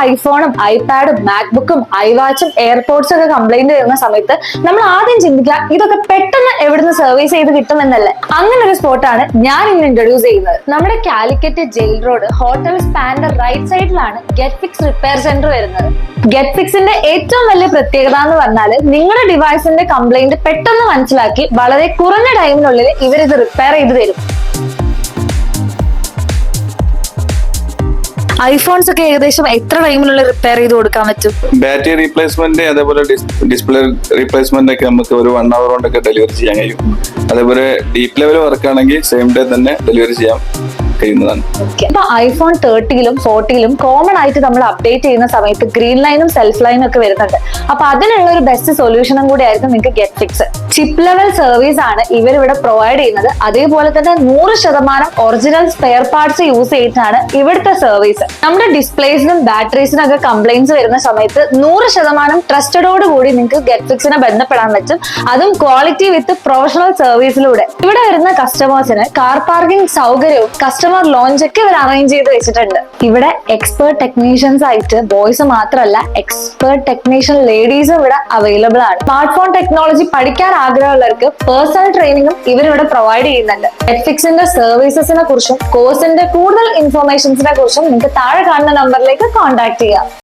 ഐഫോണും ഐപാഡും മാക്ബുക്കും ഐവാച്ചും എയർപോർട്സും ഒക്കെ കംപ്ലൈന്റ് വരുന്ന സമയത്ത് നമ്മൾ ആദ്യം ചിന്തിക്കുക ഇതൊക്കെ പെട്ടെന്ന് എവിടുന്ന് സർവീസ് ചെയ്ത് കിട്ടുമെന്നല്ലേ. അങ്ങനെ ഒരു സ്പോട്ടാണ് ഞാൻ ഇന്ന് ഇൻട്രൊഡ്യൂസ് ചെയ്യുന്നത്. നമ്മുടെ കാലിക്കറ്റ് ജയിൽ റോഡ് ഹോട്ടൽ സ്പാൻഡർ റൈറ്റ് സൈഡിലാണ് ഗെറ്റ് ഫിക്സ് റിപ്പയർ സെന്റർ വരുന്നത്. ഗെറ്റ് ഫിക്സിന്റെ ഏറ്റവും വലിയ പ്രത്യേകത എന്ന് പറഞ്ഞാൽ നിങ്ങളുടെ ഡിവൈസിന്റെ കംപ്ലൈന്റ് പെട്ടെന്ന് മനസ്സിലാക്കി വളരെ കുറഞ്ഞ ടൈമിനുള്ളിൽ ഇവരിത് റിപ്പയർ ചെയ്ത് തരും. ഐഫോൺസ് ഒക്കെ ഏകദേശം എത്ര ടൈമിനുള്ള റിപ്പയർ ചെയ്ത് കൊടുക്കാൻ പറ്റും? ബാറ്ററി റീപ്ലേസ്മെന്റ് അതേപോലെ ഡിസ്പ്ലേ റീപ്ലേസ്മെന്റ് ഒക്കെ നമുക്ക് ഒരു 1 hour കൊണ്ടൊക്കെ ഡെലിവറി ചെയ്യാൻ കഴിയും. അതേപോലെ ഡീപ്പ് ലെവൽ വർക്ക് ആണെങ്കിൽ സെയിം ഡേ തന്നെ ഡെലിവറി ചെയ്യാൻ കഴിയുന്നതാണ്. ഇപ്പൊ ഐഫോൺ 30-ലും 40-ലും കോമൺ ആയിട്ട് നമ്മൾ അപ്ഡേറ്റ് ചെയ്യുന്ന സമയത്ത് ഗ്രീൻ ലൈനും സെൽഫ് ലൈനും ഒക്കെ വരുന്നുണ്ട്. അപ്പൊ അതിനുള്ള ഒരു ബെസ്റ്റ് സൊല്യൂഷനും കൂടി ആയിരിക്കും നിങ്ങൾക്ക് get fix. Chip level service ആണ് ഇവരിവിടെ പ്രൊവൈഡ് ചെയ്യുന്നത്. അതേപോലെ തന്നെ 100% ഒറിജിനൽ സ്പെയർ പാർട്സ് യൂസ് ചെയ്തിട്ടാണ് ഇവിടുത്തെ സർവീസ്. നമ്മുടെ ഡിസ്പ്ലേസിനും ബാറ്ററീസിനും ഒക്കെ കംപ്ലൈന്റ്സ് വരുന്ന സമയത്ത് 100% ട്രസ്റ്റഡോട് കൂടി നിങ്ങൾക്ക് ഗെറ്റ് ഫിക്സിനെ ബന്ധപ്പെടാൻ പറ്റും. അതും ക്വാളിറ്റി വിത്ത് പ്രൊഫഷണൽ സർവീസിലൂടെ. ഇവിടെ വരുന്ന കസ്റ്റമേഴ്സിന് കാർ പാർക്കിംഗ് സൗകര്യവും കസ്റ്റമർ ലോഞ്ച് ഒക്കെ ഇവർ അറേഞ്ച് ചെയ്ത് വെച്ചിട്ടുണ്ട്. ഇവിടെ എക്സ്പേർട്ട് ടെക്നീഷ്യൻസ് ആയിട്ട് ബോയ്സ് മാത്രമല്ല എക്സ്പേർട്ട് ടെക്നീഷ്യൻ ലേഡീസും ഇവിടെ അവൈലബിൾ ആണ്. സ്മാർട്ട് ഫോൺ ടെക്നോളജി പഠിക്കാൻ ആഗ്രഹമുള്ളവർക്ക് പേഴ്സണൽ ട്രെയിനിങ്ങും ഇവരിവിടെ പ്രൊവൈഡ് ചെയ്യുന്നുണ്ട്. ഗെറ്റ് ഫിക്സിന്റെ സർവീസസിനെ കുറിച്ചും കോഴ്സിന്റെ കൂടുതൽ ഇൻഫർമേഷൻസിനെ കുറിച്ചും നിങ്ങൾക്ക് താഴെ കാണുന്ന നമ്പറിലേക്ക് കോൺടാക്ട് ചെയ്യാം.